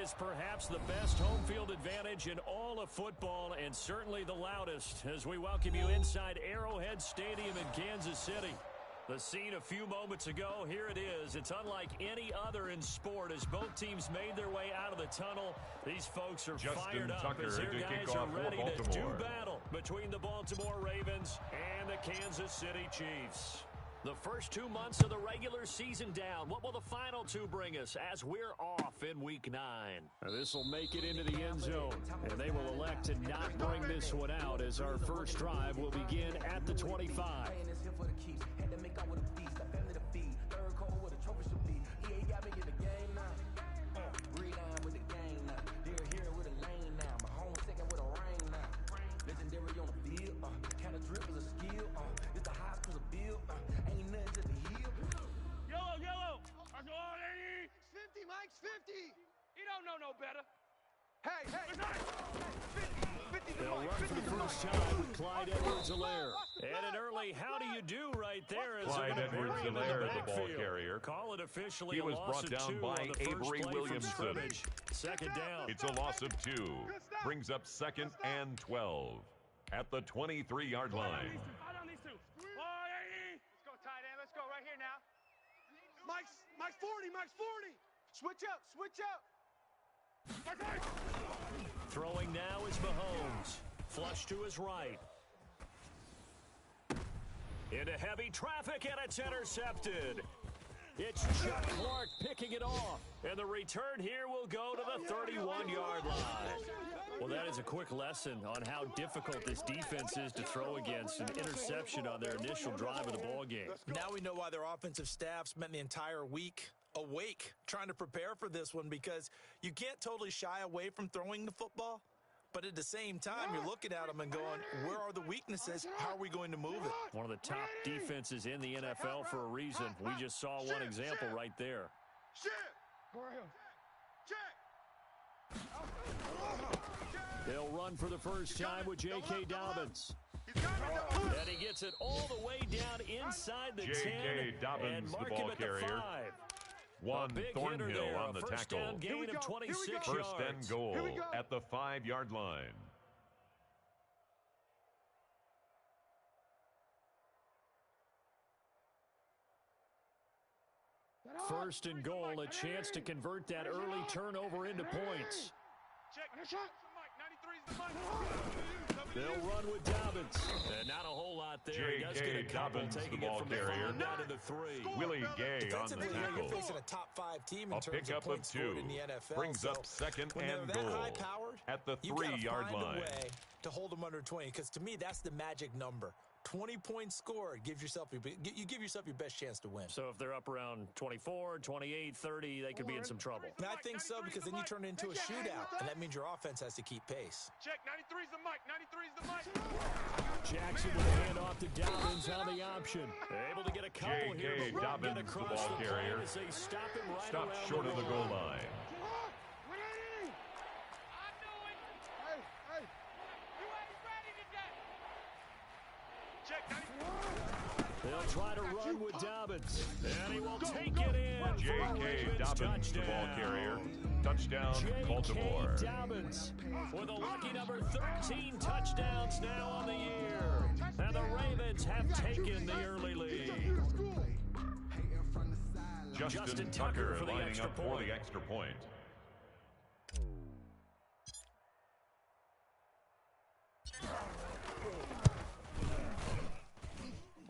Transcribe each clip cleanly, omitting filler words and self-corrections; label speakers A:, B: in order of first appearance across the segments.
A: is perhaps the best home field advantage in all of football and certainly the loudest as we welcome you inside Arrowhead Stadium in Kansas City. The scene a few moments ago, here it is. It's unlike any other in sport as both teams made their way out of the tunnel. These folks are fired up as their guys are ready to do battle between the Baltimore Ravens and the Kansas City Chiefs. The first 2 months of the regular season down. What will the final two bring us as we're off in Week 9? This will make it into the end zone, and they will elect to not bring this one out as our first drive will begin at the 25.
B: Mike's 50. He don't know no better. Hey. 50
A: They'll run for the first time with Clyde Edwards-Helaire. And an early how do you do right there.
C: Clyde Edwards-Helaire is the ball carrier.
A: Call it officially
C: he was brought down by Avery Williamson.
A: Second down.
C: It's a loss of 2. Brings up 2nd and 12 at the 23-yard line.
B: Let's go, tight end. Let's go right here now. Mike's 40. Switch up.
A: Throwing now is Mahomes. Flush to his right. Into heavy traffic, and it's intercepted. It's Chuck Clark picking it off. And the return here will go to the 31-yard line. Well, that is a quick lesson on how difficult this defense is to throw against. An interception on their initial drive of the ball game.
D: Now we know why their offensive staff spent the entire week awake trying to prepare for this one, because you can't totally shy away from throwing the football, but at the same time you're looking at them and going, where are the weaknesses? How are we going to move it?
A: One of the top defenses in the NFL for a reason. We just saw one example right there. They'll run for the first time with J.K. Dobbins. And he gets it all the way down inside the 10
C: Dobbins,
A: and mark
C: the ball
A: him at
C: carrier.
A: the 5.
C: One Thornhill on the tackle.
A: Down gain of 26 yards.
C: First and goal at the 5-yard line.
A: First and goal, a chance to convert that early turnover into points. They'll run with Dobbins. And not a whole lot there. He does get a couple, taking it from the 5 down to the 3.
C: Willie Gay on the tackle.
D: You're facing a top 5 team in
C: a
D: terms of points scored in the NFL.
C: Brings up 2nd and goal at the 3-yard line.
D: You got to find a way to hold them under 20, because to me that's the magic number. 20 points scored gives yourself you give yourself your best chance to win.
A: So if they're up around 24, 28, 30, they could be in some trouble.
D: And I think so, because then you turn it into a shootout, and that means your offense has to keep pace.
B: Check, 93's the Mike.
A: Jackson with a handoff to Dobbins on the option. Able to get a couple here, but
C: Dobbins,
A: get across
C: the ball carrier.
A: As they stop him right
C: Stopped
A: around
C: short of the goal line.
A: They'll try to run with Dobbins, and he will take it in.
C: J.K. Dobbins, the ball carrier. Touchdown, Baltimore.
A: J.K. Dobbins with a lucky number 13 touchdowns now on the year. And the Ravens have taken the early lead.
C: Justin Tucker lining up for the extra point.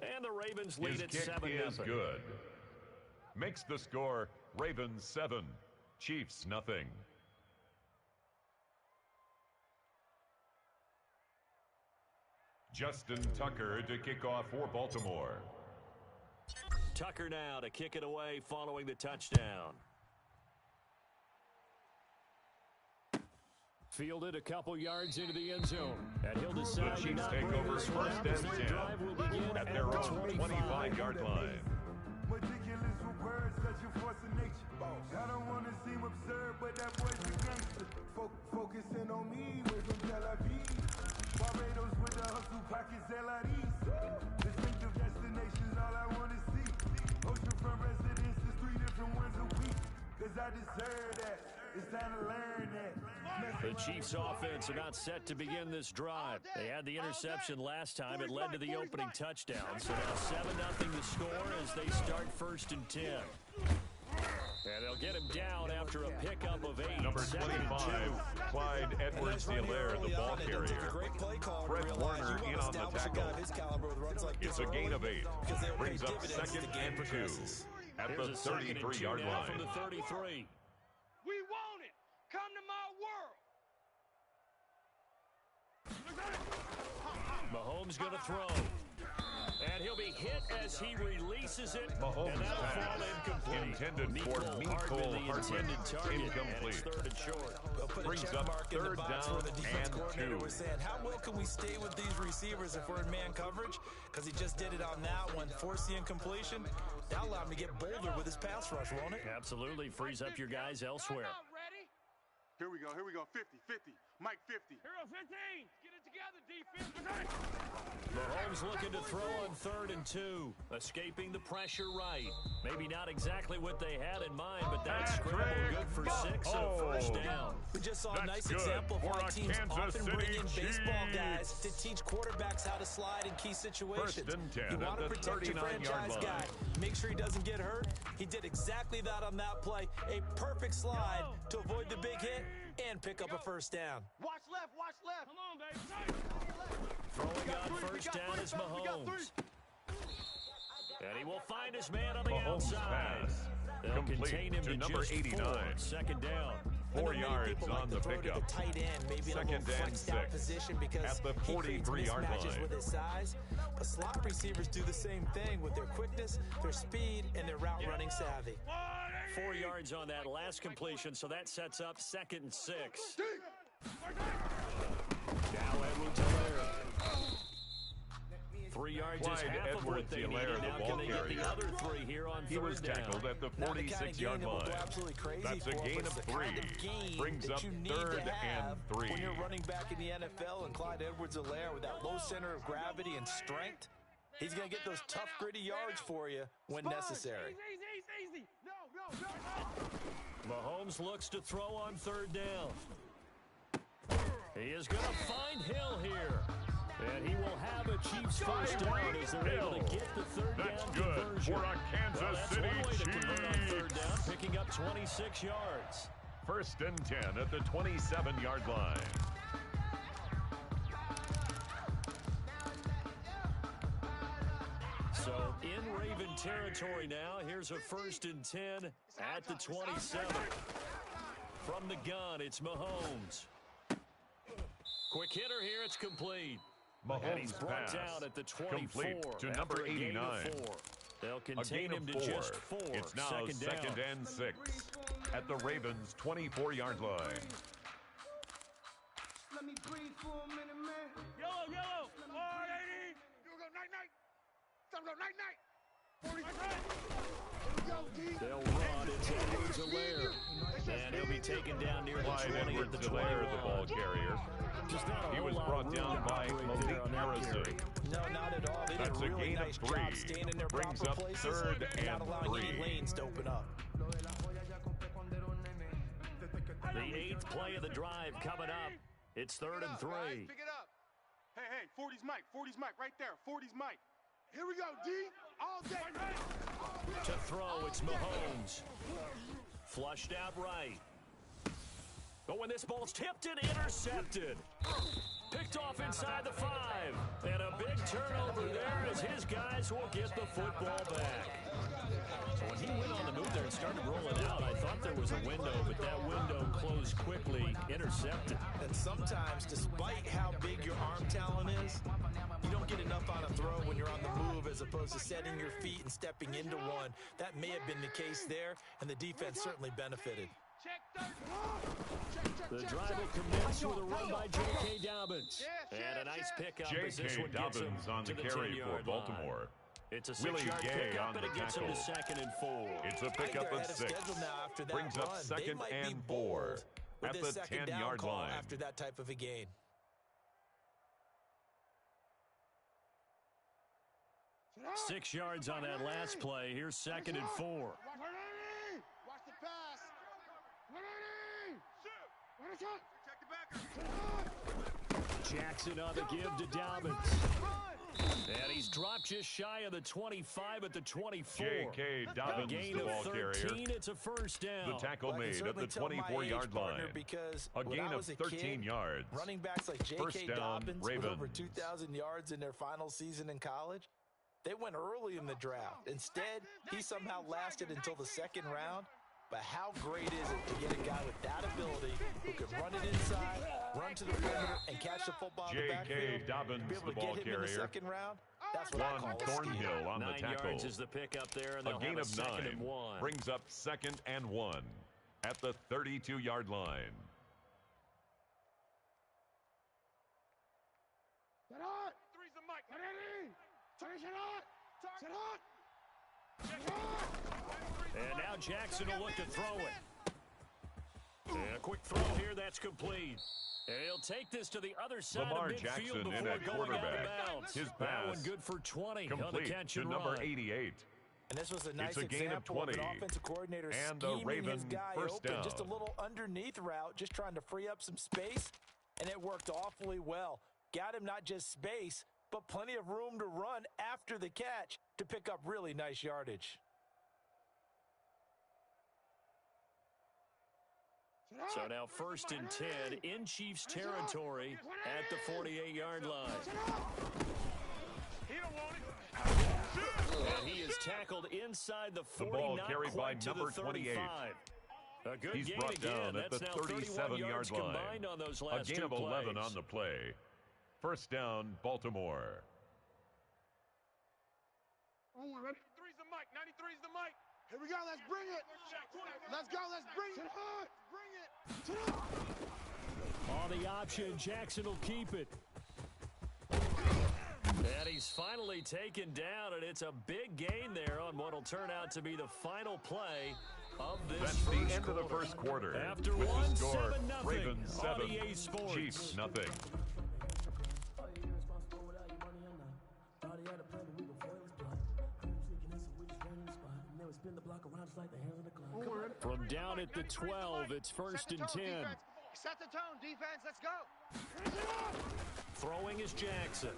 A: And the Ravens lead at 7-0.
C: His kick is good. Makes the score Ravens 7, Chiefs nothing. Justin Tucker to kick off for Baltimore.
A: Tucker now to kick it away following the touchdown. Fielded a couple yards into the end zone. And he'll decide
C: the Chiefs take over first and 10 at their own 25-yard line.
E: Ridiculous with words, such a force of nature. I don't want to seem absurd, but that boy's a gangster. Focusing on me, we're from Tel Aviv. Barbados with the hustle pockets, LIDs. Distinctive destinations, all I want to see. Oceanfront residences, 3 different ones a week. Cause I deserve that. It's time to learn that.
A: The Chiefs' offense about set to begin this drive. They had the interception last time. It led to the opening touchdown. So now 7-0 the score as they start 1st and 10. And they'll get him down after a pickup of 8.
C: Number 25, Clyde Edwards-Helaire, the ball carrier. Fred Warner in on the tackle. It's a gain of 8. Brings up 2nd and 2 at the 33-yard line.
A: From the 33.
B: We want it. Come to my world.
A: Mahomes going to throw. And he'll be hit as he releases it.
C: Mahomes
A: and that'll
C: pass
A: fall incomplete.
C: Intended for Mecole Hardman. Incomplete.
A: Third and short.
C: Brings up 3rd down and 2.
D: Was saying, how well can we stay with these receivers if we're in man coverage? Because he just did it on that one, force the incompletion. That'll allow him to get bolder with his pass rush, won't it?
A: Absolutely. Frees up your guys elsewhere.
B: Here we go. 50. Mike 50. Hero 15. Get it together, defense.
A: Mahomes looking to throw on 3rd and 2. Escaping the pressure right. Maybe not exactly what they had in mind, but that's scramble good for 6 and a 1st down.
D: We just saw a nice
C: good
D: example of
C: for
D: why
C: a
D: teams
C: Kansas
D: often
C: City
D: bring in baseball guys
C: Chiefs.
D: to teach quarterbacks how to slide in key situations.
C: 1st and 10
D: you want to
C: at the
D: protect your
C: 39-yard
D: franchise
C: line.
D: guy. Make sure he doesn't get hurt. He did exactly that on that play. A perfect slide to avoid the big hit and pick up a 1st down.
B: Watch left. Come on, baby.
A: Throwing on 1st down is Mahomes. And he will find his man on the
C: Mahomes
A: outside.
C: pass.
A: They'll
C: Complete
A: contain him
C: to number
A: just
C: 89.
A: 2nd down.
C: 4 yards on the pickup.
D: Tight end, maybe
C: 2nd and 6
D: position because
C: at the 43-yard line.
D: with his size. But slot receivers do the same thing with their quickness, their speed, and their route running savvy.
A: 4 yards on that last completion, so that sets up 2nd and 6. Now Edwards-Helaire. 3 yards is
C: Clyde
A: half of what they
C: Edwards-Helaire,
A: needed.
C: the
A: Now
C: ball
A: can they get
C: carrier.
A: the other 3 here on 3rd
C: He was tackled
A: down?
C: at the
D: Not the kind of gain
C: 46-yard
D: that will go
C: line.
D: absolutely crazy
C: That's a
D: for,
C: gain
D: but
C: of
D: it's the
C: 3.
D: kind of gain
C: Brings
D: that
C: up
D: you need
C: 3rd
D: to have
C: and 3.
D: when you're running back in the NFL, and Clyde Edwards-Helaire with that low center of gravity and strength, he's going to get those tough, gritty yards for you when necessary.
B: Easy. No.
A: Mahomes looks to throw on 3rd down. He is going to find Hill here. And he will have a Chiefs 1st down as they're able to get the 3rd
C: That's
A: down
C: good
A: conversion.
C: for a Kansas
A: That's
C: City
A: one way to convert on 3rd
C: Chiefs.
A: down, picking up 26 yards.
C: 1st and 10 at the 27-yard line.
A: So in Raven territory now. Here's a 1st and 10 at the 27. From the gun, it's Mahomes. Quick hitter here, it's complete. And he's
C: Mahomes
A: brought
C: pass.
A: down at the 24.
C: Complete to number
A: after a gain of
C: 89.
A: 4. They'll
C: A
A: contain
C: gain
A: him
C: of
A: to
C: 4.
A: just 4.
C: It's now
A: 2nd down.
C: and 6 at the Ravens' 24-yard line.
E: Let me breathe for a minute, man.
B: Yellow. 480. You go night. Time to go night. 40.
A: They'll run. It's Edwards-Helaire. And he'll be taken down near the
C: Clyde
A: 20 at the 21.
C: Edwards-Helaire, the ball carrier.
A: Just not a
C: He
A: whole
C: was
A: lot
C: brought
A: of
C: down
A: room to
C: by
A: operate
C: Malik
A: there on that
C: Harrison.
A: carry.
D: No, not at all. They
C: That's
D: did
C: a
D: a really
C: gain of
D: nice
C: 3.
D: job staying in their
C: Brings
D: proper
C: up
D: places
C: 3rd
D: and not
C: and
D: allowing
C: 3.
D: any lanes to open up.
A: The 8th play of the drive coming up. It's 3rd and 3.
B: Pick it up. Hey, 40's Mike right there. 40's Mike. Here we go, D. All day.
A: To throw, it's Mahomes. Flushed out right. But when this ball's tipped and intercepted. Picked off inside the 5. And a big turnover there as his guys will get the football back. So when he went on the move there and started rolling out, I thought there was a window, but that window closed quickly, intercepted.
D: And sometimes, despite how big your arm talent is, you don't get enough on a throw when you're on the move as opposed to setting your feet and stepping into one. That may have been the case there, and the defense certainly benefited.
A: The drive will commence with a run by J.K. Dobbins. And a nice pickup as this
C: J.K.
A: one gets him
C: Dobbins on the
A: to
C: carry
A: 10-yard
C: for Baltimore.
A: line. It's a
C: Willie
A: 6-yard
C: Gay
A: pickup,
C: on
A: and
C: the
A: it gets him to
C: tackle.
A: 2nd and 4.
C: It's a
D: I think
C: pickup
D: they're
C: of
D: ahead
C: 6.
D: schedule now after that
C: Brings
D: run.
C: up
D: They
C: 2nd
D: might be
C: and
D: bold
C: 4
D: with
C: at
D: this
C: the
D: second down
C: 10-yard
D: call
C: line.
D: after that type of a gain.
A: Six yards on that last play. Here's 2nd and 4.
B: Watch the pass.
A: Jackson on the give to Dobbins. And he's dropped just shy of the 25 at the 24.
C: J.K. Dobbins,
A: a gain
C: the
A: of
C: ball
A: 13,
C: carrier.
A: It's a first down.
C: The tackle made at the 24-yard line.
D: Because
C: a gain of 13 yards.
D: Running backs like J.K. Dobbins with over 2,000 yards in their final season in college, they went early in the draft. Instead, he somehow lasted until the second round. But how great is it to get a guy with that ability who can run it inside, run to the perimeter, and catch the football in the backfield?
C: J.K. Dobbins, the ball carrier.
D: In the second round, that's what I call a
C: Thornhill on the
A: 9
C: tackle.
A: yards is the pickup there, and
C: a gain of 9
A: and 1.
C: Brings up 2nd and 1 at the 32-yard line.
B: Three's the mic.
A: And now Jackson will look to throw it. And a quick throw here, that's complete. And he'll take this to the other side
C: Lamar
A: of midfield
C: Jackson
A: before
C: in at
A: going out
C: quarterback.
A: of bounds.
C: His
A: that
C: pass
A: one good for 20 on the
C: complete
A: catch
C: to
A: and
C: number
A: run.
C: 88.
D: And this was a nice
C: It's a gain of
D: example
C: 20.
D: An offensive coordinator
C: And a
D: scheming
C: Raven
D: his guy
C: first
D: open,
C: down.
D: just a little underneath route, just trying to free up some space, and it worked awfully well. Got him not just space, but plenty of room to run after the catch to pick up really nice yardage.
A: So now 1st and 10 in Chiefs territory at the 48-yard line. And he is tackled inside the 40,
C: The ball
A: not
C: carried by
A: quite
C: number
A: to the
C: 28.
A: 35. A good
C: He's
A: gain
C: brought
A: again.
C: down at
A: That's
C: the
A: now
C: 37-yard line.
A: combined on those
C: A
A: last
C: gain
A: two
C: of 11
A: plays.
C: on the play. First down, Baltimore.
B: Three's the mic. 93's the mic. Here we go. Let's bring it. Let's go. Let's bring it. Bring it.
A: On the option, Jackson will keep it. And he's finally taken down, and it's a big gain there on what will turn out to be the final play of this
C: That's
A: first
C: the end
A: quarter.
C: of the first quarter.
A: After
C: with
A: one,
C: the score,
A: 7-0
C: Ravens 7,
A: on EA Sports.
C: Chiefs nothing.
A: From down at the 12, it's 1st and 10.
B: Set the tone, defense. Let's go.
A: Throwing is Jackson.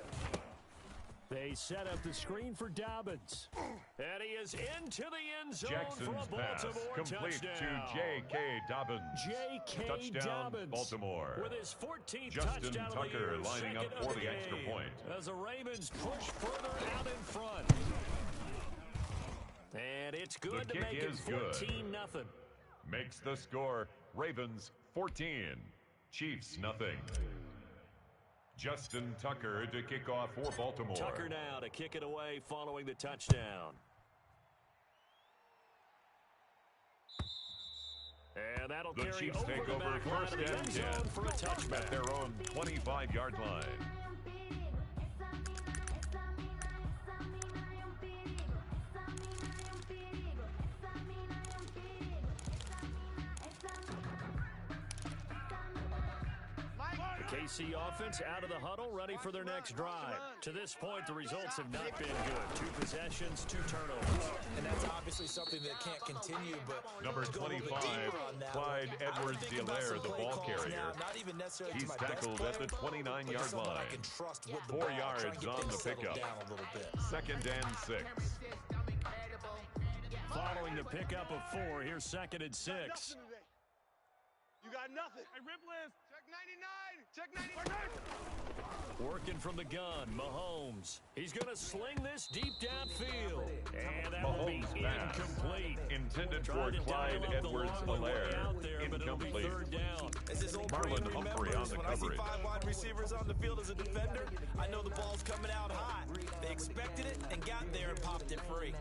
A: They set up the screen for Dobbins. And he is into the end zone
C: Jackson's
A: for a
C: pass
A: Baltimore
C: complete
A: touchdown.
C: to J.K. Dobbins.
A: J.K.
C: Touchdown,
A: Dobbins
C: Baltimore.
A: with his 14th
C: Justin
A: touchdown of the
C: Tucker
A: year,
C: lining up
A: second
C: for
A: of
C: the extra
A: game,
C: point.
A: as the Ravens push further out in front. And it's good
C: The
A: to
C: kick
A: make it
C: is good.
A: 14-0.
C: Makes the score Ravens 14, Chiefs nothing. Justin Tucker to kick off for Baltimore.
A: Tucker now to kick it away following the touchdown. And that'll
C: The
A: carry
C: Chiefs
A: over
C: take
A: the
C: over
A: back line
C: first
A: of the
C: and
A: end
C: 10
A: zone for a touchback.
C: at their own 25-yard line.
A: The KC offense out of the huddle, ready for their next drive. To this point, the results have not been good. 2 possessions, 2 turnovers.
D: And that's obviously something that can't continue, but
C: Number
D: to go a little bit
C: 25,
D: deeper on that
C: Clyde
D: one, I would
C: Edwards
D: think about
C: Delaire,
D: some
C: the
D: play
C: ball
D: calls
C: carrier.
D: now, not even necessarily
C: He's
D: to my best
C: tackled at the
D: player,
C: 29-yard
D: but someone I
C: line.
D: can trust with the
C: 4
D: ball, try
C: yards
D: and get
C: on
D: things
C: the
D: settled
C: pickup.
D: down a little bit.
C: 2nd and 6.
A: Following the pickup of 4, here's 2nd and 6.
B: You got nothing. Hey, Ripley. Check 99. Check 99.
A: Working from the gun, Mahomes. He's going to sling this deep downfield. And that will be
C: Mahomes pass.
A: incomplete.
C: Intended for
A: Trying to
C: Clyde
A: dial up the
C: Edwards
A: long way
C: Helaire.
A: out there, but it'll be
C: Incomplete.
A: 3rd down.
D: As this old
C: Marlon
D: brain
C: Humphrey on
D: remembers,
C: the
D: when I see
C: coverage.
D: 5 wide receivers on the field as a defender, I know the ball's coming out hot. They expected it and got there and popped it free.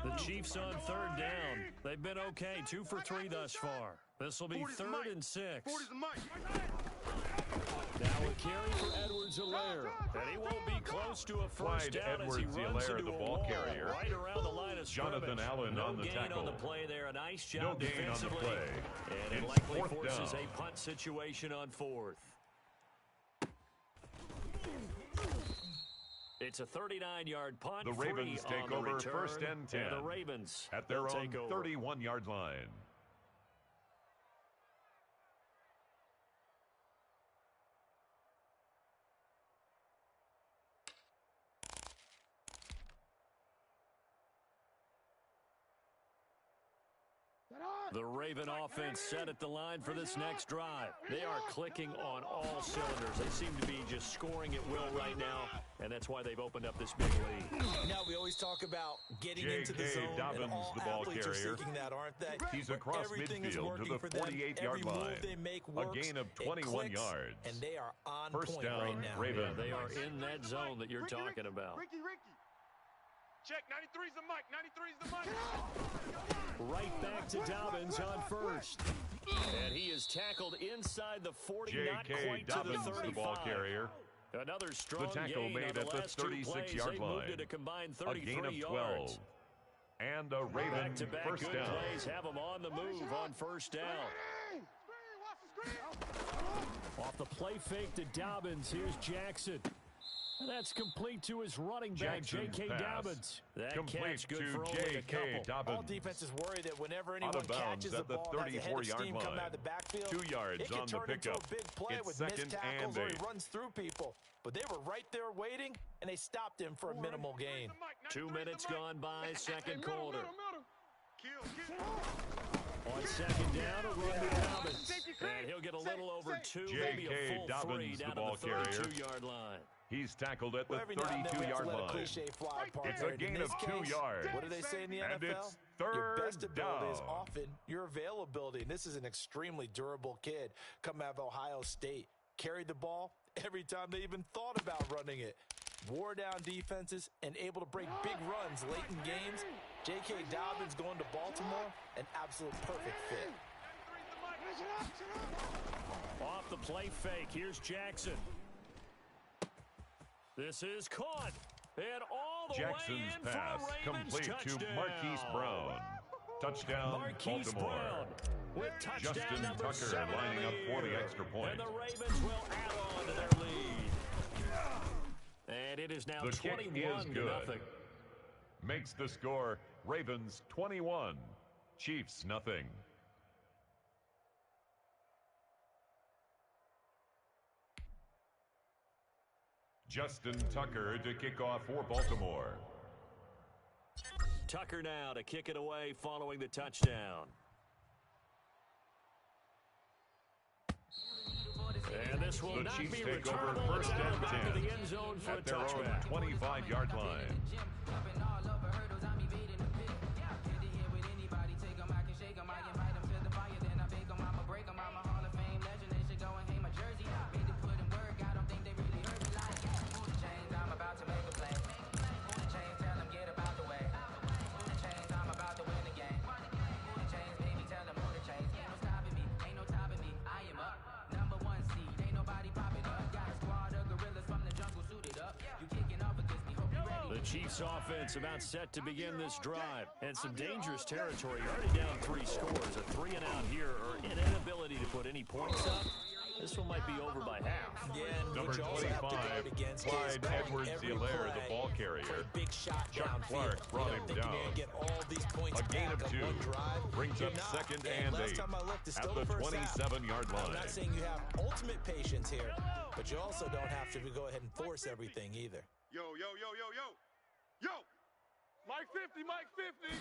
A: The Chiefs on 3rd down. They've been okay, 2 for 3 thus far. This will be 3rd and 6.
B: 40's the mic.
A: Now a carry for Edwards Helaire. And he won't be close to a first
C: Clyde
A: down as he
C: Edwards
A: runs
C: Helaire,
A: into
C: the
A: a
C: ball
A: wall
C: carrier.
A: right around the line of scrimmage.
C: Jonathan Allen
A: no
C: on the
A: gain
C: tackle.
A: on the play there. A nice job
C: No gain on the
A: defensively.
C: play.
A: And it
C: It's
A: likely
C: 4th
A: forces
C: down.
A: a punt situation on 4th. It's a 39-yard punt.
C: The Ravens
A: free
C: take
A: on the
C: over
A: return,
C: 1st and 10.
A: And the Ravens
C: At their
A: will
C: own
A: take over.
C: 31-yard line.
A: The Raven offense set at the line for this next drive. They are clicking on all cylinders. They seem to be just scoring at will right now, and that's why they've opened up this big lead.
D: Now, we always talk about getting into the
C: J.K.
D: zone,
C: Dobbins,
D: and all
C: the ball
D: athletes
C: carrier.
D: are seeking that, aren't they?
C: He's across
D: Everything is
C: midfield to
D: working
C: the
D: for them.
C: 48-yard
D: Every
C: line.
D: move they make
C: A
D: works.
C: gain of
D: It
C: 21
D: clicks,
C: yards.
D: and they are on
C: First
D: point
C: down,
D: right now.
C: Ravens.
A: Yeah, they are in that zone that you're talking about.
B: Ricky. Check, 93's the mic, 93's the mic.
A: Right back to Dobbins on first. And he is tackled inside the 40, not
C: J.K.
A: quite
C: Dobbins,
A: to the 35.
C: the ball carrier.
A: Another strong
C: The tackle
A: gain
C: made
A: on
C: at
A: the
C: the
A: last
C: 36-yard
A: They
C: line.
A: moved it a combined
C: A
A: 33
C: gain of 12.
A: yards.
C: And a Raven
A: Back-to-back
C: first
A: good
C: down.
A: plays have them on the move on first down. Off the play fake to Dobbins, here's Jackson. And that's complete to his running back,
C: Jackson's
A: J.K.
C: pass.
A: Dobbins. That
C: Complete
A: catch good
C: to
A: for only a
C: J.K.
A: couple.
C: Dobbins.
D: All defenses worry that whenever
C: Out
D: anyone
C: of bounds
D: catches the
C: at the
D: ball and has a head of
C: 34-yard
D: steam coming
C: line.
D: out of the backfield,
C: 2 yards
D: it can
C: on the
D: turn into
C: pickup.
D: a big play
C: It's
D: with missed
C: second
D: tackles
C: and
D: or he
C: 8.
D: runs through people. But they were right there waiting, and they stopped him for a minimal gain.
A: 2 minutes gone by, second quarter.
B: Kill.
A: On second down, a run to Dobbins. And he'll get a little over 2, maybe a
C: J.K.
A: full
C: Dobbins,
A: 3
C: the
A: down
C: ball
A: to the
C: carrier.
A: 32-yard line.
C: He's tackled at the
D: Well, every now and then we have to
C: 32-yard
D: let a
C: line.
D: cliche fly apart.
C: It's a
D: And in
C: gain
D: this
C: of 2
D: case,
C: yards.
D: What do they say in the
C: And
D: NFL?
C: it's
D: Your
C: third
D: best ability is
C: down.
D: often your availability. And this is an extremely durable kid coming out of Ohio State. Carried the ball every time they even thought about running it. Wore down defenses and able to break big runs late in games. J.K. Dobbins going to Baltimore, an absolute perfect fit.
A: Off the play fake, here's Jackson. This is caught. And all the
C: Jackson's
A: way in
C: pass
A: for a Ravens
C: complete
A: touchdown.
C: to Marquise Brown. Touchdown,
A: Marquise
C: Baltimore.
A: Brown with touchdown
C: Justin
A: number
C: Tucker
A: 7
C: lining
A: on
C: up for the
A: year.
C: extra point.
A: And the Ravens will add on to their lead. And it is now
C: The kick
A: 21
C: is
A: to
C: good.
A: nothing.
C: Makes the score Ravens 21, Chiefs nothing. Justin Tucker to kick off for Baltimore.
A: Tucker now to kick it away following the touchdown. And this will
C: The
A: not
C: Chiefs
A: be
C: take over
A: returnable.
C: first
A: It's out
C: and
A: back
C: 10
A: to the end zone for a
C: at their own
A: touchback.
C: 25-yard line.
A: Chiefs offense about set to begin this drive. And some dangerous territory. Already down 3 scores. A 3 and out here, or an inability to put any points up. This one might be over by half.
D: Yeah, and
C: Number
D: what you also have to
C: 25,
D: guard against is
C: Clyde
D: calling
C: Edwards-Helaire, the
D: every
C: ball
D: play
C: carrier.
D: for a big shot
C: Chuck
D: downfield.
C: Clark brought him
D: Thinking
C: down.
D: you're gonna get all these points
C: A gain
D: back
C: of
D: on
C: 2
D: one drive.
C: brings
D: You're
C: up
D: not.
C: second
D: And
C: and
D: last
C: 8
D: time I looked, it's
C: at
D: still
C: the
D: first half.
C: 27-yard
D: I'm
C: line.
D: not saying you have ultimate patience here, but you also don't have to go ahead and force everything either.
B: Yo. Mike 50, Mike 50.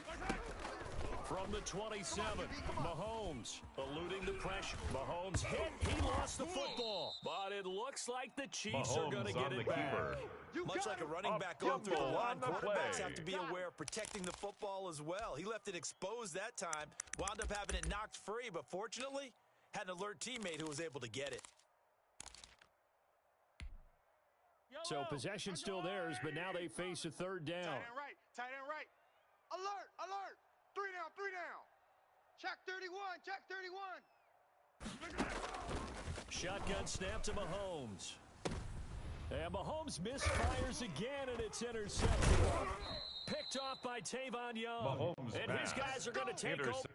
A: From the 27, Mahomes eluding the pressure. Mahomes hit. He lost the football. But it looks like the Chiefs are going to
C: Mahomes
A: get
C: on the
A: it back.
C: keeper.
D: Much like a running
C: Up
D: back going through the
C: tempo
D: line,
C: on the
D: quarterbacks
C: play.
D: have to be aware of protecting the football as well. He left it exposed that time, wound up having it knocked free, but fortunately, had an alert teammate who was able to get it.
A: So possession still theirs, but now they face a third down.
B: Tight end right. Alert. 3 down. Check 31.
A: Shotgun snap to Mahomes. And Mahomes misfires again, and it's intercepted. Picked off by Tavon Young.
C: Mahomes
A: and his
C: pass.
A: guys are going to take over.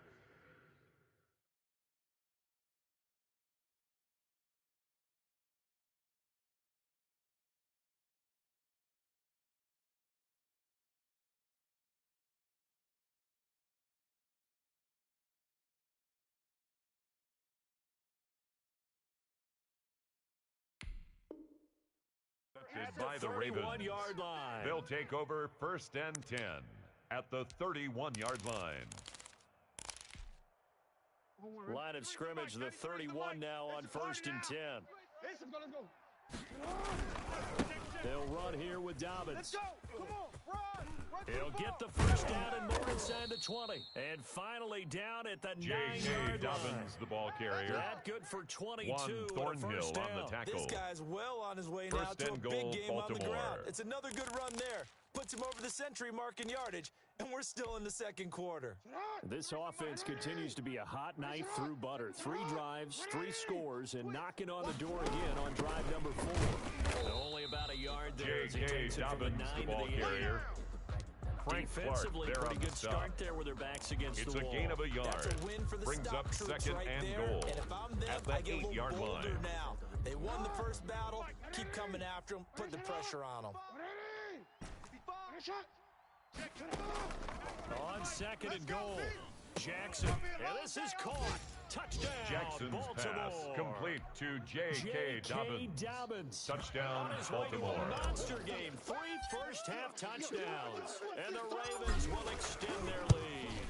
C: By the Ravens.
A: 31-yard line.
C: They'll take over first and 10 at the 31-yard line.
A: Line of scrimmage, the 31 now on 1st and 10.
B: Let's go.
A: They'll run here with Dobbins.
B: Let's go. Come on, run.
A: He'll get the first down and more inside the 20. And finally down at the 9-yard
C: Dobbins,
A: line.
C: the ball carrier.
A: That good for 22
C: Juan
A: and a
C: Thornhill
A: first down.
C: on the tackle.
D: This guy's well on his way now
C: First
D: to a
C: and
D: big
C: goal,
D: game on the
C: Baltimore.
D: ground. It's another good run there. Puts him over the century mark in yardage, and we're still in the second quarter.
A: This offense continues to be a hot knife through butter. 3 drives, 3 scores, and knocking on the door again on drive number 4. Only about a yard there as he takes it from the 9
C: the
A: to
C: ball
A: the 8.
C: carrier. Frank Clark
A: Defensively,
C: there
A: pretty
C: on the
A: good
C: stop.
A: start there with their backs against
C: It's
A: the
C: a
A: wall.
C: gain of a yard.
D: That's a win for the
C: Brings
D: stop
C: up
D: troops
C: second
D: right
C: and
D: there.
C: goal
D: And if I'm them,
C: at the
D: I get a little
C: 8-yard
D: bolder
C: line.
D: now. They won the first battle. Keep coming after them. Put the pressure on them.
A: On 2nd and goal, Jackson. And this is caught. Touchdown,
C: Jackson's
A: Baltimore.
C: pass complete to J.K. Dobbins. Touchdown,
A: On his way to a
C: Baltimore.
A: monster game. 3 first-half touchdowns. And the Ravens will extend their lead.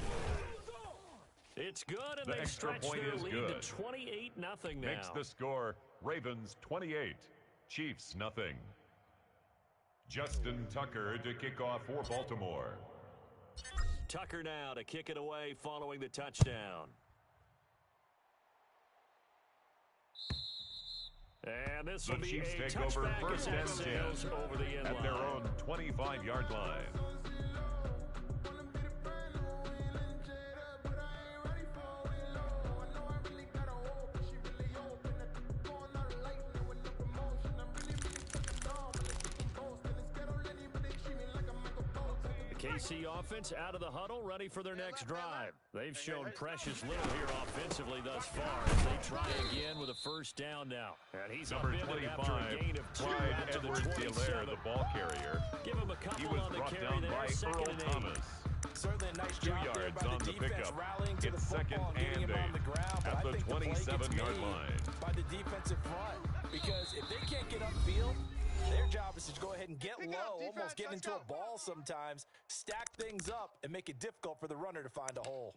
A: It's good, and
C: The
A: they
C: extra
A: stretch
C: point
A: their
C: is
A: lead
C: good.
A: to 28-0 now.
C: Makes the score Ravens 28, Chiefs nothing. Justin Tucker to kick off for Baltimore.
A: Tucker now to kick it away following the touchdown. And this
C: The
A: will be
C: Chiefs
A: a
C: take over
A: touchback
C: first
A: as
C: and
A: that
C: 10
A: sails over the end
C: at their
A: line.
C: own 25-yard line.
A: KC offense out of the huddle, ready for their next drive. They've shown precious little here offensively thus far as they try again with a first down now. And he's
C: Number
A: upended after a
C: 25,
A: gain of 2
C: Clyde
A: out to the
C: Edwards-Helaire,
A: 27.
C: the ball carrier.
A: Give him a
C: He
A: couple
C: was
A: on the
C: brought
A: carry
C: down
A: there,
C: by
A: 2nd
C: Earl
A: and 8.
C: Thomas.
D: Certainly a nice
C: 2
D: job there
C: yards
D: by
C: on
D: the
C: the
D: defense
C: pickup.
D: rallying to the
C: It's second
D: football and getting
C: and
D: him on
C: 8
D: the ground. But
C: at
D: I
C: the
D: think the play gets
C: 27-yard
D: made
C: line.
D: by the defensive front, because if they can't get upfield, their job is to go ahead and get low, almost get into a ball sometimes, stack things up, and make it difficult for the runner to find a hole.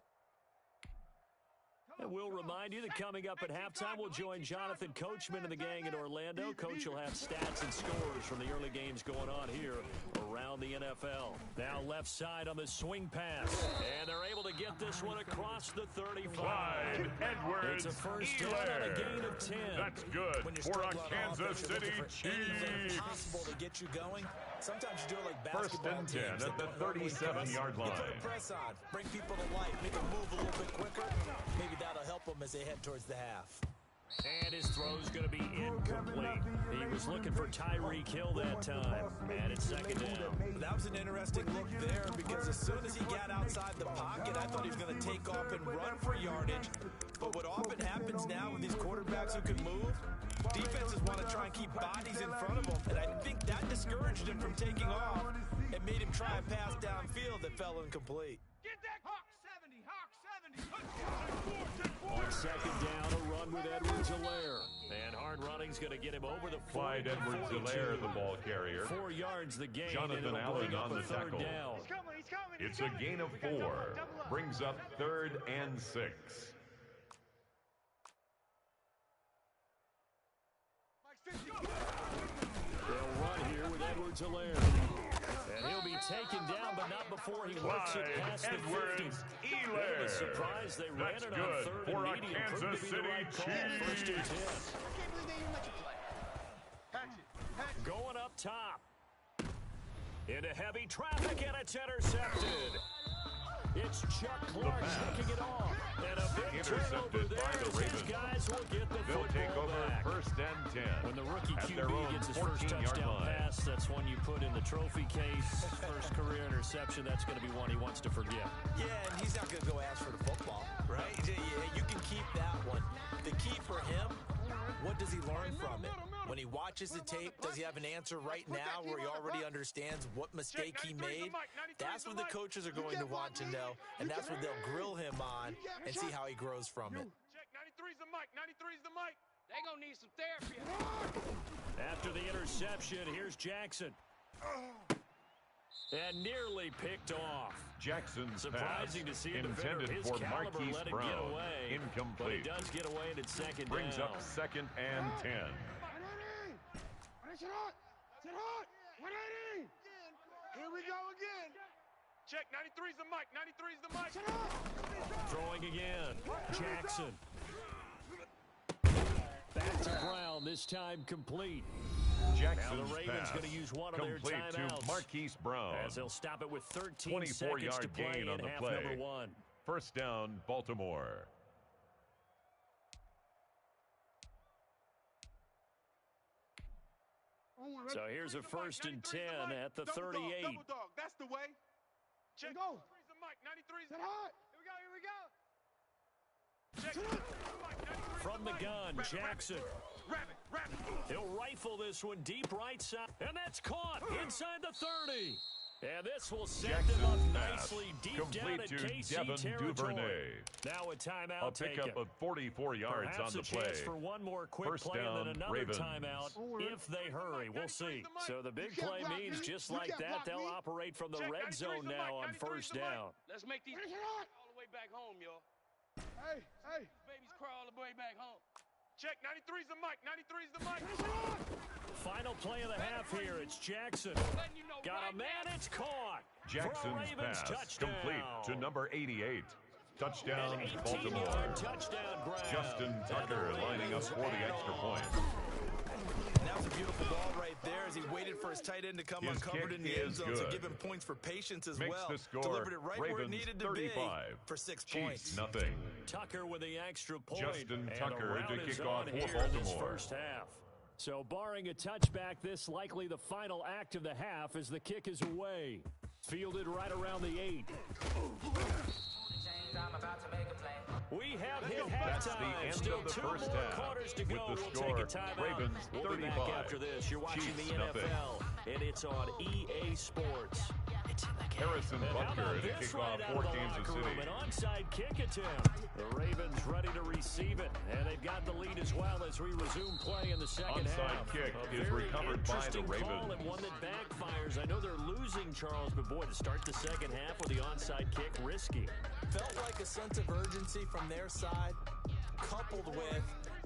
A: And we'll remind you that coming up at halftime, we'll join Jonathan Coachman and the gang in Orlando. Coach will have stats and scores from the early games going on here around the NFL. Now left side on the swing pass. And they're able to get this one across the 35.
C: Clyde Edwards,
A: It's a first down on a gain of 10.
C: That's good
D: When you're
C: for a
D: struggling on
C: Kansas
D: offense, you're
C: City
D: looking for anything
C: Chiefs.
D: possible to get you going. Sometimes you do it like
C: First
D: basketball
C: and 10
D: teams
C: at
D: that
C: the
D: don't normally press.
C: 37-yard
D: You put
C: line.
D: a press on, bring people to life, make them move a little bit quicker. Maybe that'll help them as they head towards the half.
A: And his throw's going to be incomplete. He was looking for Tyreek Hill that time. And it's 2nd down.
D: That was an interesting look there, because as soon as he got outside the pocket, I thought he was going to take off and run for yardage. But what often happens now with these quarterbacks who can move, defenses want to try and keep bodies in front of them. And I think that discouraged him from taking off and made him try a pass downfield that fell incomplete.
B: Get that Hawk 70, Hawk 70.
A: On 2nd down, a run with Edwards-Helaire. And hard running's going to get him over the 40.
C: Clyde Edwards-Helaire, the ball carrier.
A: 4 yards the gain.
C: Jonathan
A: and it'll
C: Allen
A: bring up
C: on
A: a
C: the
A: 3rd
C: tackle.
A: down.
B: He's coming.
C: It's a gain of 4. Brings up 3rd and 6.
A: They'll run here with Edwards-Helaire. And he'll be taken down, but not before he works it
C: Clyde
A: past the 50.
C: Edwards-Helaire.
A: It was a surprise they ran
C: That's
A: it on
C: good
A: 3rd
C: for
A: and
C: a
A: medium. Proved
C: Kansas
A: to be the right call.
C: City
A: 1st and 10.
B: I can't believe they even let you play.
A: Going up top. Into heavy traffic, and it's intercepted. It's Chuck Clark taking it off. And a big turnover
C: Intercepted by
A: there
C: the
A: as his
C: Ravens.
A: guys will get the
C: They'll take
A: football
C: over
A: back.
C: 1st and 10.
A: When the rookie
C: at their
A: QB
C: own
A: gets his first
C: 14-yard
A: touchdown
C: line.
A: pass, that's one you put in the trophy case. First career interception, that's going to be one he wants to forget.
D: Yeah, and he's not going to go ask for the football, right? Yeah, you can keep that one. The key for him, what does he learn from it? When he watches the tape, does he have an answer right now where he already understands what mistake he made? That's what the coaches are going to want to know, and that's what they'll grill him on and see how he grows from it.
B: Check, 93's the mic. 93's the mic.
F: They gonna need some therapy.
A: After the interception, here's Jackson. And nearly picked off.
C: Jackson's
A: Surprising
C: pass
A: to see a defender of
C: intended
A: his
C: for
A: caliber
C: Marquise
A: let it
C: Brown.
A: get away. But he
C: Incomplete.
A: does get away and it's second
C: Brings
A: down.
C: up 2nd and 10.
B: 180. Sit hot. 180. Here we go again.
F: Check, 93's the mic. 93's the mic.
B: Sit hot.
A: Throwing again. Jackson. Back to Brown, this time complete.
C: Jackson's
A: Now the Ravens
C: pass
A: going to use one of their
C: complete
A: timeouts.
C: to Marquise Brown.
A: As they'll stop it with 13
C: 24
A: seconds
C: yard
A: to play
C: gain on
A: in
C: the
A: half
C: play.
A: number 1.
C: First down, Baltimore.
A: So here's a 1st and 10 at the 38.
B: Double dog. That's the way.
F: Check,
B: Go.
F: 93's the mic. 93's the
B: Sit
F: mic.
B: hot.
F: Here we go. Check,
B: Sit
F: 93's the mic. 93's
A: From the gun,
F: mic.
A: Jackson.
F: Wrap it.
A: He'll rifle this one deep right side. And that's caught inside the 30. And this will set them
C: Jackson's
A: up
C: pass
A: nicely deep down
C: complete
A: at
C: to
A: KC
C: Devin
A: territory.
C: Duvernay.
A: Now a timeout
C: A pickup
A: taken.
C: of 44 yards
A: Perhaps
C: on the
A: a chance
C: play.
A: for one more quick
C: First
A: play and
C: down,
A: then another
C: Ravens.
A: timeout if they hurry. We'll see. So the big
B: You can't
A: play
B: block
A: means
B: me.
A: just
B: You
A: like
B: can't
A: that,
B: block
A: they'll
B: me.
A: operate from the
F: Check,
A: red
F: 93's
A: zone
F: the mic.
A: now on
F: 93's
A: first
F: the mic.
A: down.
F: Let's make these
B: Sit hot.
F: all the way back home, y'all.
B: Hey.
F: Babies crawl all the way back home. Check, 93's the mic. 93's the mic.
B: Sit hot.
A: Final play of the half here. It's Jackson.
F: Letting you know
A: Got
F: right
A: a man,
F: now.
A: it's caught. For a
C: Jackson's
A: Ravens
C: pass
A: touchdown.
C: complete to number 88. Touchdown,
A: An
C: Baltimore.
A: 18-yard touchdown grab.
C: Justin Tucker lining up for the extra point.
D: That was a beautiful ball right there as he waited for his tight end to come
C: His
D: uncovered
C: kick
D: in the end
C: is
D: zone to
C: good.
D: give him points for patience as
C: Makes
D: well.
C: the score
D: Delivered it right where it
C: Ravens
D: needed to
C: 35.
D: be for 6
C: Chiefs
D: points.
C: nothing.
A: Tucker with the extra point.
C: Justin
A: And
C: Tucker
A: a rout
C: to
A: is
C: kick
A: on
C: off
A: here
C: for
A: in this
C: Baltimore.
A: first half. So barring a touchback, this likely the final act of the half as the kick is away. Fielded right around the 8. We have hit
C: That's the
A: halftime.
C: end
A: Still
C: of the
A: 2
C: first
A: more
C: half.
A: quarters to
C: With
A: go.
C: the
A: We'll
C: score,
A: take a timeout.
C: Ravens
A: We'll be back
C: 35.
A: after this. You're watching
C: Chiefs
A: the
C: nothing.
A: NFL, and it's on EA Sports.
C: Harrison
A: And how
C: Butker
A: about
C: to
A: this
C: kick
A: right
C: off
A: out
C: for
A: of the
C: Kansas
A: locker room?
C: City.
A: An onside kick attempt. The Ravens ready to receive it, and they've got the lead as well as we resume play in the second
C: Onside
A: half.
C: kick
A: A
C: is
A: very
C: recovered by the
A: interesting call
C: Ravens.
A: and one that backfires. I know they're losing, Charles, but boy, to start the second half with the onside kick, risky.
D: Felt like a sense of urgency from their side, coupled with,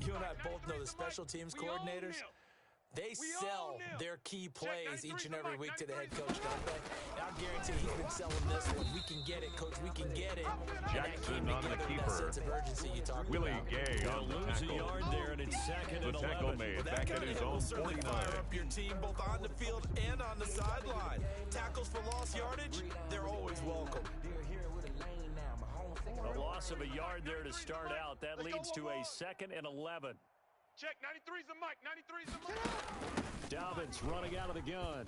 D: you and I both know the special teams coordinators. They sell their key plays each and every week to the head coach, don't they? And I guarantee he's been selling this one. We can get it, coach. We can get it. And that
C: Jackson
D: came
C: on the
D: together with
C: keeper.
D: that sense of urgency you talked
C: Willie
D: about.
C: Gay
A: They'll
C: on the
A: lose a
C: tackle.
A: yard there, and it's second
C: The
A: and
C: tackle
A: 11.
C: made
D: Well, that
C: back
D: kind
C: at
D: of
C: his
D: hit will
C: own
D: certainly
C: 49.
D: fire up your team both on the field and on the sideline. Tackles for lost yardage, they're always welcome.
A: A loss of a yard there to start out. That leads to a second and 11.
F: Check, 93's the mic. 93's the mic.
A: Dobbins running out of the gun.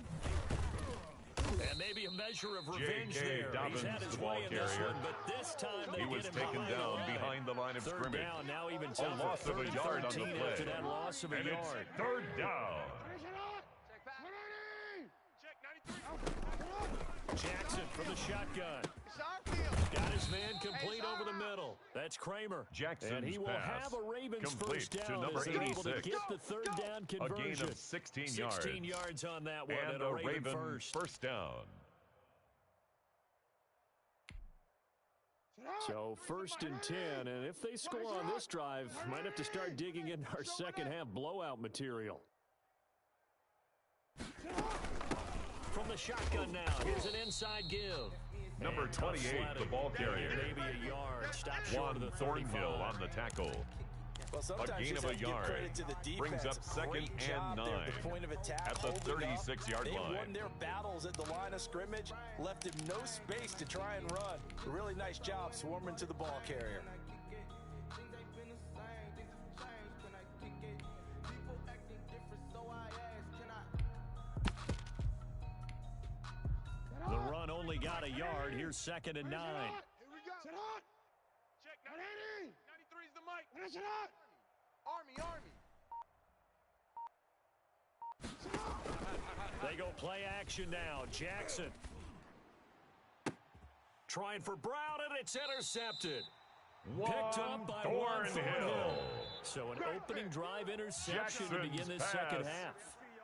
A: And maybe a measure of revenge
C: J.K.
A: there.
C: Dobbins,
A: He's had his
C: the ball
A: way in this
C: carrier.
A: one, but this time they
C: He was
A: get him
C: taken
A: behind
C: down
A: the line.
C: behind the line of
A: Third
C: scrimmage.
A: down, now even
C: A
A: tougher.
C: loss of a
A: Third
C: yard on the
A: 13
C: play.
A: after that loss of a
C: And
A: yard.
C: it's third down.
B: Sit hot. 180.
F: Check, 93's
A: Jackson from the shotgun.
B: It's our field.
A: Got his man complete over the middle. That's Kramer.
C: Jackson's
A: and he will
C: pass
A: have a Ravens
C: complete
A: first
C: to
A: down
C: number
A: as they're able to
C: 86.
A: get the third down
C: A
A: conversion.
C: gain of 16 yards.
A: 16 yards on that one
C: And
A: and
C: a
A: a Raven
C: Raven first down.
B: Sit hot.
A: So first and 10, and if they score on this drive, might have to start digging into our second half blowout material. From the shotgun now, here's an inside give.
C: Number
A: And tough
C: 28, the
A: sledding.
C: ball carrier.
A: Maybe a yard. Stop short of
C: Juan
A: the 35.
C: Thornhill on the tackle.
D: Well, sometimes
C: gain
D: you just
C: of a
D: have to give
C: yard.
D: credit to the defense.
C: Brings up second
D: Great
C: and
D: job there at
C: 9
D: the point of attack,
C: at the
D: holding up.
C: 36-yard
D: They
C: line.
D: won their battles at the line of scrimmage, left him no space to try and run. A really nice job swarming to the ball carrier.
A: The run only got a yard. Here's second and 9.
B: Here we go. Sit hot.
F: Check,
B: 180.
F: 93's the mic.
B: Sit hot.
F: Army.
A: They go play action now. Jackson. Trying for Brown, and it's intercepted. Picked up by Juan Thornhill. So an opening drive interception to begin this second half.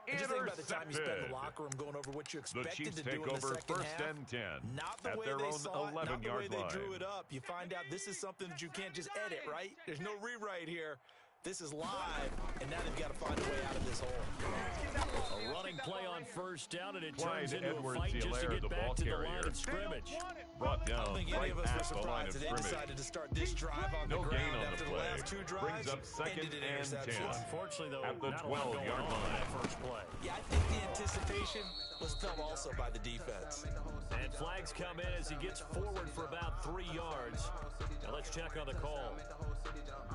D: And just think about the time you spent in the locker room going over what you expected to do in the second half.
C: First and 10
D: not the
C: at
D: way
C: their
D: they
C: own
D: saw it, not the
C: 11-yard
D: way they
C: line.
D: drew it up. You find out this is something that you can't just edit, right? There's no rewrite here. This is live, and now they've got to find a way out of this hole.
A: A running play on first down, and it
C: Clyde
A: turns into
C: Edwards,
A: a fight just to
C: the
A: get back
C: ball
A: to the
C: carrier.
A: line of scrimmage.
C: Brought
D: I
C: down
D: don't think
C: right
D: any of us were
C: at the line
D: surprised
C: of
D: that they
C: scrimmage.
D: decided to start this drive on
C: No
D: the
C: gain
D: ground
C: on the
D: after the
C: play.
D: last two drives.
C: Brings up second
D: ended in
C: and
D: interception.
C: 10.
A: Unfortunately, though,
C: At the
A: not a lot going
C: 12-yard
A: on
C: line.
A: in that first play.
D: Yeah, I think the anticipation was felt also by the defense.
A: And flags come in as he gets forward for about 3 yards. Now let's check on the call.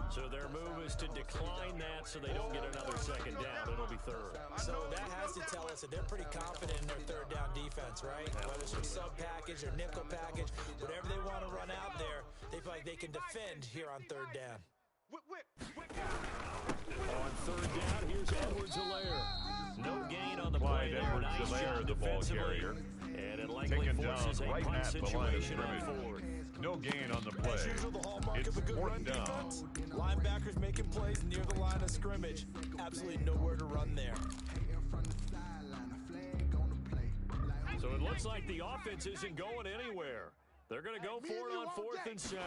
A: So their move is to decline that so they don't get another second down. It'll be third.
D: So that has to tell us that they're pretty confident in their third down defense, right? Whether it's their sub package or nickel package, whatever they want to run out there, they feel like they can defend here on third down.
A: On third down, here's Edwards-Helaire. No gain on the
C: Clyde
A: play there. Nice
C: Edwards-Helaire,
A: job
C: the ball
A: defensively.
C: carrier.
A: And it likely
C: Taken down
A: forces a
C: right
A: punt
C: at the line of
A: situation on
C: scrimmage.
A: fourth.
C: No gain on the
D: As
C: play.
D: usual, the hallmark
C: It's
D: of a good run
C: fourth down.
D: defense. Linebackers making plays near the line of scrimmage. Absolutely nowhere to run there.
A: So it looks like the offense isn't going anywhere. They're going to go for it on 4th and 7.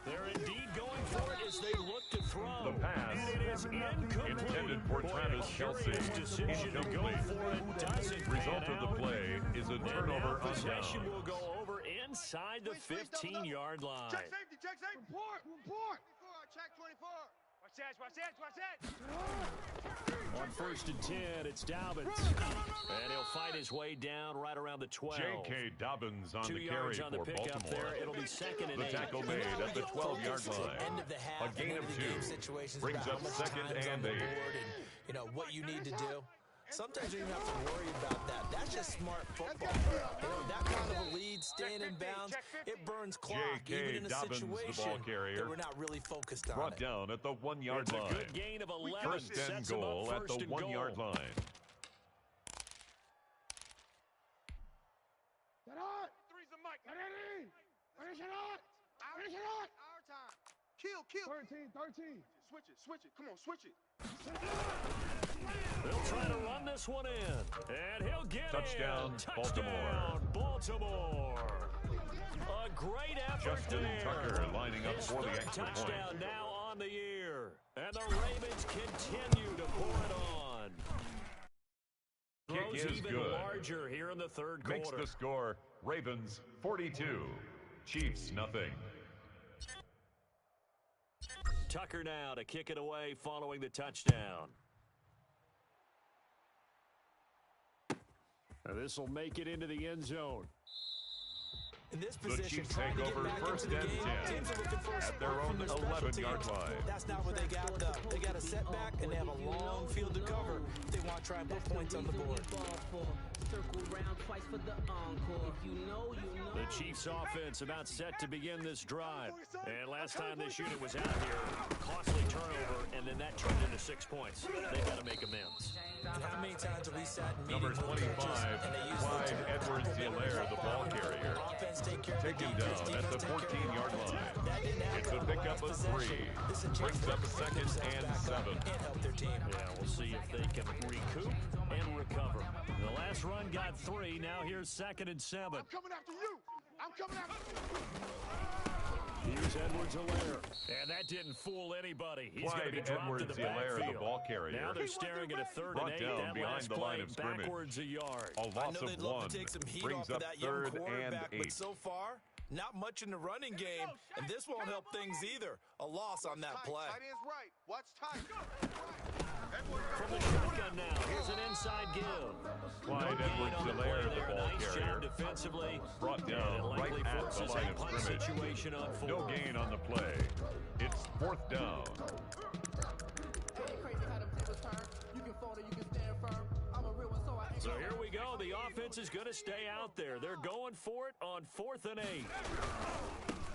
A: They're indeed going for it as they look to throw.
C: The pass
A: And it is incomplete.
C: intended for
A: Boy,
C: Travis
A: a
C: Kelce.
A: curious decision to go
C: Incomplete.
A: for it doesn't
C: Result
A: pan
C: of the
A: out.
C: play is a
A: And
C: turnover
A: now
C: on
A: possession
C: down.
A: will go over inside the 15-yard line.
B: Check safety, check safety. Report. Check 24.
F: Watch that.
A: On 1st and 10, it's Dobbins. And he'll fight his way down right around the 12.
C: J.K. Dobbins on
A: 2
C: the carry
A: yards on the
C: for
A: pickup
C: Baltimore.
A: there. It'll be 2nd and
C: The
A: 8.
C: tackle made at the 12-yard line.
D: End of the half,
C: A gain
D: end
C: of
D: the game
C: 2.
D: situations
C: Brings
D: about
C: up
D: how much
C: 2nd
D: time's on
C: and
D: the
C: 8.
D: board and, what you need to do. Sometimes you don't have to worry about that. That's just smart football. That kind of a lead, staying in bounds, it burns clock,
C: J.K.
D: even in a
C: Dobbins, the ball
D: situation
C: carrier.
D: that we're not really focused on
C: Brought
D: it.
C: down at the 1-yard
A: It's a
C: line.
A: good gain of 11.
C: First and
A: Sets him up
C: goal at the
A: first and
C: 1-yard
A: goal.
C: line.
B: Get on.
F: Three's the mic.
B: Finish it on. Finish it on.
F: Our time. Kill.
B: 13.
F: Switch it. Come on, switch it.
A: They'll try to run this one in. And he'll get
C: Touchdown,
A: in. Touchdown, Baltimore. A great effort
C: Justin
A: there.
C: Tucker lining up
A: His
C: for the
A: third
C: extra point.
A: touchdown now on the year. And the Ravens continue to pour it on.
C: Kick
A: Throws
C: is
A: even
C: good.
A: larger here in the third
C: Makes
A: quarter.
C: the score Ravens 42, Chiefs nothing.
A: Tucker now to kick it away following the touchdown. This will make it into the end zone.
D: In this
C: The
D: position,
C: Chiefs
D: trying to
C: take
D: get
C: over
D: back
C: first
D: into the
C: and
D: game,
C: 10
D: teams are looking for a
C: at their
D: spark
C: own
D: from their special
C: 11-yard
D: teams.
C: line.
D: That's not what they got, though. They got a setback, and they have a long field to cover if they want to try and put points on the board.
A: The Chiefs offense about set to begin this drive. And last time this unit was out here, costly turnover, and then that turned into 6 points. They've got to make amends.
D: And how many times have we sat in
C: Number
D: meetings with
C: 25,
D: coaches, and they use the
C: Clyde
D: term
C: Edwards-Helaire, the ball carrier.
D: Offense take care of the
C: Taken
D: defense,
C: down at the
D: defense take care of
C: 14-yard
D: offense.
C: line.
D: That didn't happen
C: It's a
D: on the
C: pickup
D: last
C: of
D: possession.
C: 3.
D: This is a chance
C: Brings
D: for
C: up
D: them to pick
C: 2nd
D: themselves
C: and
D: back up
C: 7.
D: and help their team.
A: Yeah, we'll see if they can recoup and recover. The last run got 3. Now here's 2nd and 7.
B: I'm coming after you.
A: Here's Edwards-Helaire. And that didn't fool anybody. He's going to be
C: Clyde
A: dropped in the
C: Edwards-Helaire,
A: backfield.
C: the ball carrier.
A: Now they're staring at a 3rd
C: Brought
A: and 8.
C: down
A: That
C: behind
A: last
C: the
A: play
C: line of scrimmage.
A: backwards a yard.
C: A
D: I
C: loss
D: know
C: of
D: they'd love
C: 1
D: to take some heat
C: brings
D: off of
C: up
D: that young
C: 3rd and
D: quarterback, but
C: 8.
D: so far, not much in the running game, and this won't help things either. A loss on that play.
B: Tight end's right. Watch tight.
A: From the shotgun now, here's an inside give.
C: Clyde
A: Gain on the play
C: Edwards-Helaire, the
A: there.
C: ball
A: Nice
C: carrier.
A: job defensively.
C: Brought
A: And it
C: down right
A: likely
C: at the
A: forces
C: line
A: a
C: of
A: punt
C: scrimmage.
A: situation on 4th.
C: No gain on the play. It's 4th down.
A: So here we go. The offense is going to stay out there. They're going for it on 4th and 8.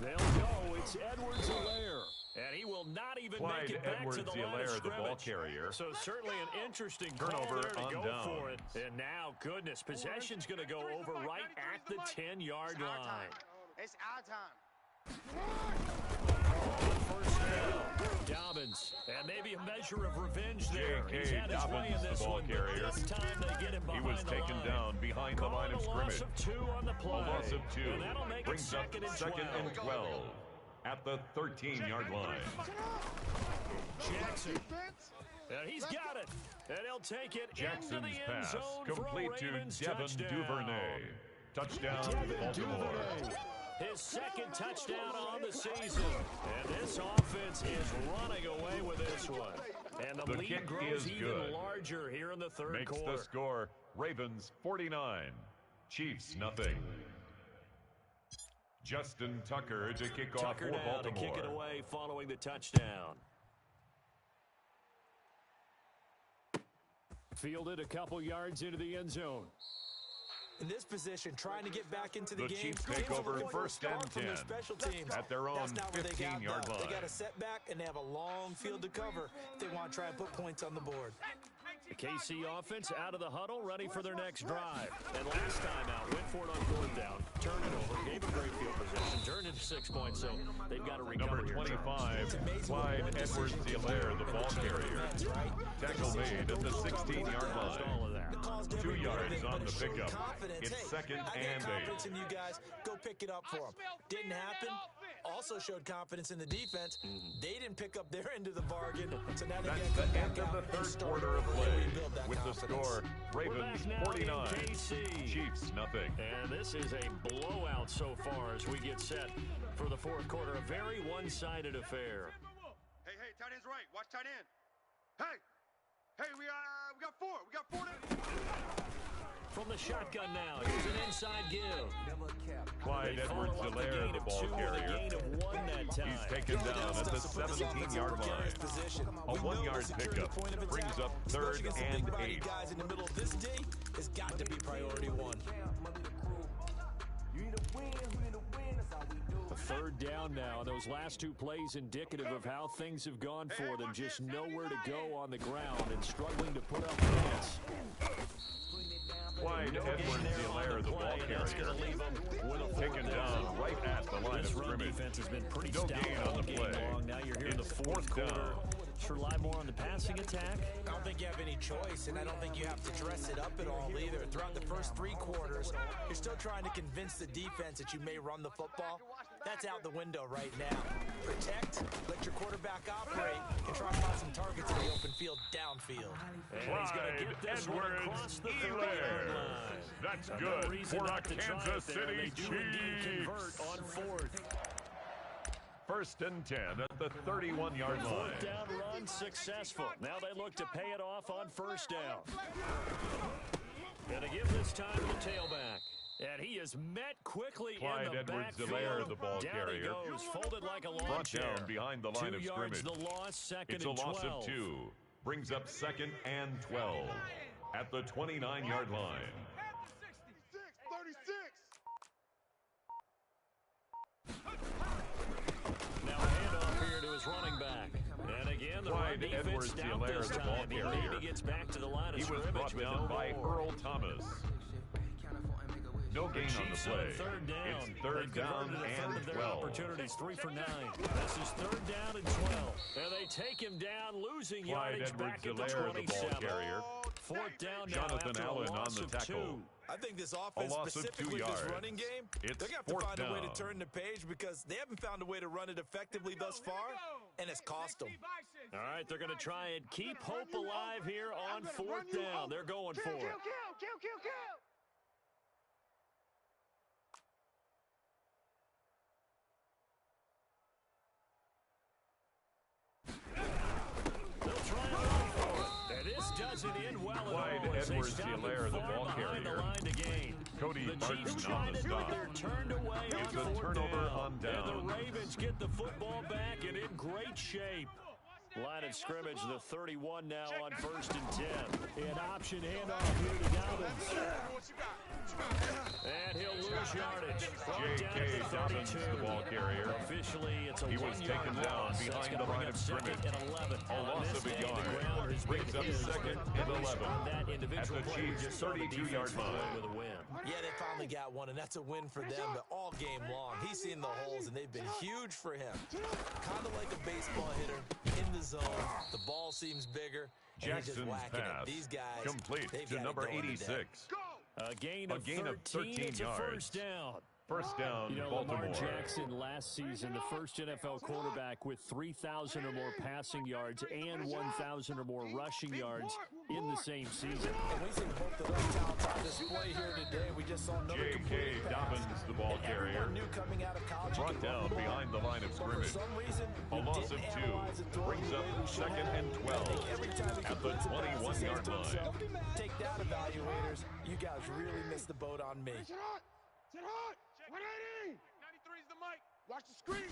A: They'll go. It's Edwards-Helaire. And he will not even
C: Clyde
A: make it back to the line of
C: Edwards-Helaire, the ball
A: scrimmage.
C: carrier.
A: So certainly an interesting call
C: Turnover
A: there to
C: on
A: go
C: downs.
A: for it. And now, goodness, possession's going to go over right at the 10-yard line.
F: It's our time.
A: first down. Dobbins, and maybe a measure of revenge there. He's had his way in this one, but this time they get him behind the line.
C: He was taken down behind the line of scrimmage.
A: A loss of 2 on the play.
C: A loss of 2
A: and that'll make
C: brings
A: it
C: up second and 12 at the 13-yard line.
A: Jackson, and he's got it. And he'll take it
C: Jackson's
A: into the end
C: pass
A: zone
C: complete
A: for a Ravens
C: to Devin
A: touchdown.
C: Duvernay. Touchdown, Baltimore.
A: Duvernay. His second touchdown on the season. And this offense is running away with this one. And the lead
C: kick
A: grows
C: is
A: even
C: good.
A: larger here in the third
C: Makes
A: quarter.
C: the score Ravens 49, Chiefs nothing. Justin Tucker to kick off for Baltimore.
A: To kick it away following the touchdown. Fielded a couple yards into the end zone.
D: In this position, trying to get back into the game.
C: Chiefs take over first and 10
D: special teams.
C: at their own 15-yard line.
D: They got a setback, and they have a long field to cover if they want to try and put points on the board.
A: The KC offense out of the huddle, ready for their next drive. And last time out, went for it on fourth down, turned it over, gave a great field position, turned into 6 points, so they've got to recover.
C: Number 25, Clyde Edwards-Helaire, the ball carrier. Tackle made at the 16-yard line. 2 yards on the pickup. It's second and 8.
D: In you guys, go pick it up for them. Didn't happen. Also showed confidence in the defense. They didn't pick up their end of the bargain, so now they
C: That's the end of the third quarter of play. With the score, Ravens 49, Chiefs nothing.
A: And this is a blowout so far as we get set for the fourth quarter. A very one-sided affair.
B: Hey, tight end's right. Watch tight end. Hey, we got 4. We got 4 to...
A: From the shotgun now, here's an inside give.
C: Clyde Edwards-Helaire, the ball carrier. He's taken down at the 17-yard line. A 1-yard pickup brings up third and 8.
D: Guys in the middle of this day has got to be priority 1.
A: A third down now. Those last 2 plays indicative of how things have gone for them. Just nowhere to go on the ground and struggling to put up points.
C: Clyde Edwards-Helaire, the ball carrier, taken down right at the line of scrimmage.
A: Defense has been pretty
C: No gain on the play.
A: Now you're here in the
C: It's
A: fourth quarter. Should rely more on the passing attack.
D: I don't think you have any choice, and I don't think you have to dress it up at all either. Throughout the first 3 quarters, you're still trying to convince the defense that you may run the football. That's out the window right now. Protect, let your quarterback operate, and try to find some targets in the open field downfield.
A: And he's going to get this one across the 30-yard line.
C: That's good for a Kansas City Chiefs.
A: Convert on fourth.
C: First and 10 at the 31-yard line.
A: Fourth down run successful. Now they look to pay it off on first down. And to give this time to the tailback. And he is met quickly
C: Clyde
A: in the
C: Edwards-Helaire, the ball
A: down
C: carrier.
A: He goes, folded like a lawn
C: Brought
A: chair.
C: down behind the line
A: 2
C: of
A: yards
C: scrimmage.
A: the loss, second
C: It's a
A: and
C: loss
A: 12.
C: of 2. Brings up second and 12 at the 29-yard line.
B: 36.
A: Now a handoff here to his running back. And again, the run defense down this time. He maybe gets back to the line of
C: He was
A: scrimmage,
C: brought down by Earl Thomas. No gain on the play.
A: Third down.
C: It's third down and 12.
A: Opportunities 3 for 9. This is third down and 12. And they take him down, losing
C: Clyde
A: yardage back at the
C: Edwards-Helaire, the
A: 27.
C: ball carrier.
A: Fourth down now
C: Jonathan
A: after
C: Allen
A: a
C: on
A: loss
C: the
A: of
C: tackle.
A: 2.
D: I think this offense,
C: loss of 2
D: specifically this
C: yards.
D: running game,
C: It's
D: they're going to have to
C: fourth
D: find a way
C: down.
D: to turn the page because they haven't found a way to run it effectively thus far, and it's cost them.
A: All right, they're going to try and keep hope alive here on fourth down. They're going for it.
F: Kill.
A: They'll try and run for it. And this doesn't end well
C: Clyde
A: at all. As they stop
C: Edwards-Helaire,
A: it
C: the
A: far
C: ball
A: behind
C: carrier.
A: the line to gain.
C: Cody
A: The
C: Barton
A: Chiefs
C: on
A: trying
C: the
A: to do it.
C: stop.
A: They're turned away
C: It's
A: on
C: a
A: fourth
C: turnover
A: down.
C: on down.
A: And the Ravens get the football back and in great shape. Line of scrimmage, the 31 now on first and 10. An option handoff here to Dobbins. And he'll lose yardage.
C: J.K. Dobbins, the ball carrier.
A: Officially, it's a
C: He was
A: 1-yard
C: taken down
A: loss.
C: behind
A: That's
C: the
A: gonna bring
C: line
A: up
C: of
A: second
C: scrimmage.
A: and 11.
C: A loss of a yard.
A: The ground has
C: Brings
A: been
C: up
A: his.
C: second and 11.
A: That individual
C: at the
A: play.
C: Chiefs' 32-yard line.
A: With a win.
D: Yeah, they finally got one, and that's a win for them, but all game long, he's seen the holes, and they've been huge for him. Kind of like a baseball hitter in the zone. The ball seems bigger, and he's just whacking it. These guys,
C: complete to number 86.
A: A gain of 13
C: yards.
A: First down.
C: First down,
A: Lamar
C: Baltimore.
A: Jackson last season, the first NFL quarterback with 3,000 or more passing yards and 1,000 or more rushing yards in the same season.
D: And we've seen both of those talents on display here today. We just saw another
C: J.K. Dobbins, the ball carrier,
D: new coming out of college,
C: brought down behind the line of scrimmage. A loss of 2 brings up second and 12 at the 21-yard line.
D: Take that, evaluators. You guys really missed the boat on me.
B: Sit hot! Sit hot! 180!
F: 93 is the mic.
B: Watch the screen!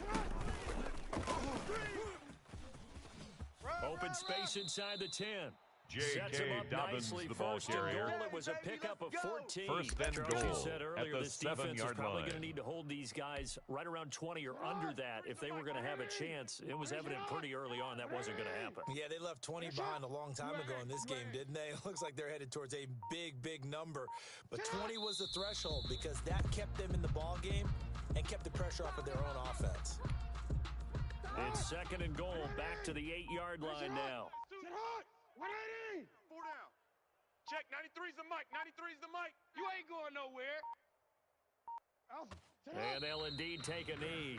A: Open space inside the 10.
C: J.K. Dobbins, the ball carrier.
A: It was a pickup of 14.
C: First and
A: Charles,
C: goal
A: you said earlier,
C: at the
A: this defense is
C: 7-yard
A: probably
C: line.
A: going to need to hold these guys right around 20 or under that if they were going to have a chance. It was evident pretty early on that wasn't going to happen.
D: Yeah, they left 20 behind a long time ago in this game, didn't they? It looks like they're headed towards a big number. But 20 was the threshold because that kept them in the ball game and kept the pressure off of their own offense.
A: It's second and goal, back to the 8-yard line now.
B: Sit hot! 180!
F: 4 down. Check, 93 is the mic. 93 is the mic. You ain't going nowhere.
B: Alpha, sit hot!
A: And they'll indeed take a knee.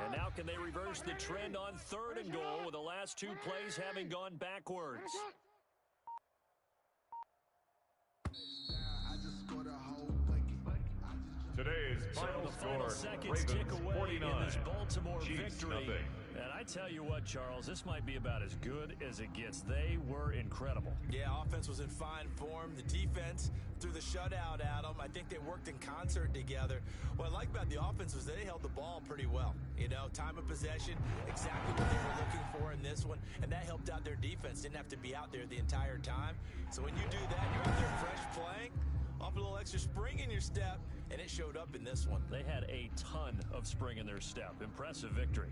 A: And now can they reverse the trend on third and goal with the last 2 plays having gone backwards?
C: Today's final score,
A: Seconds tick
C: Ravens
A: away
C: 49,
A: in this Baltimore
C: Chiefs
A: victory.
C: nothing.
A: And I tell you what, Charles, this might be about as good as it gets. They were incredible.
D: Yeah, offense was in fine form. The defense threw the shutout at them. I think they worked in concert together. What I like about the offense was they held the ball pretty well. You know, time of possession, exactly what they were looking for in this one, and that helped out their defense. Didn't have to be out there the entire time. So when you do that, you're out there fresh playing, off a little extra spring in your step, and it showed up in this one.
A: They had a ton of spring in their step. Impressive victory.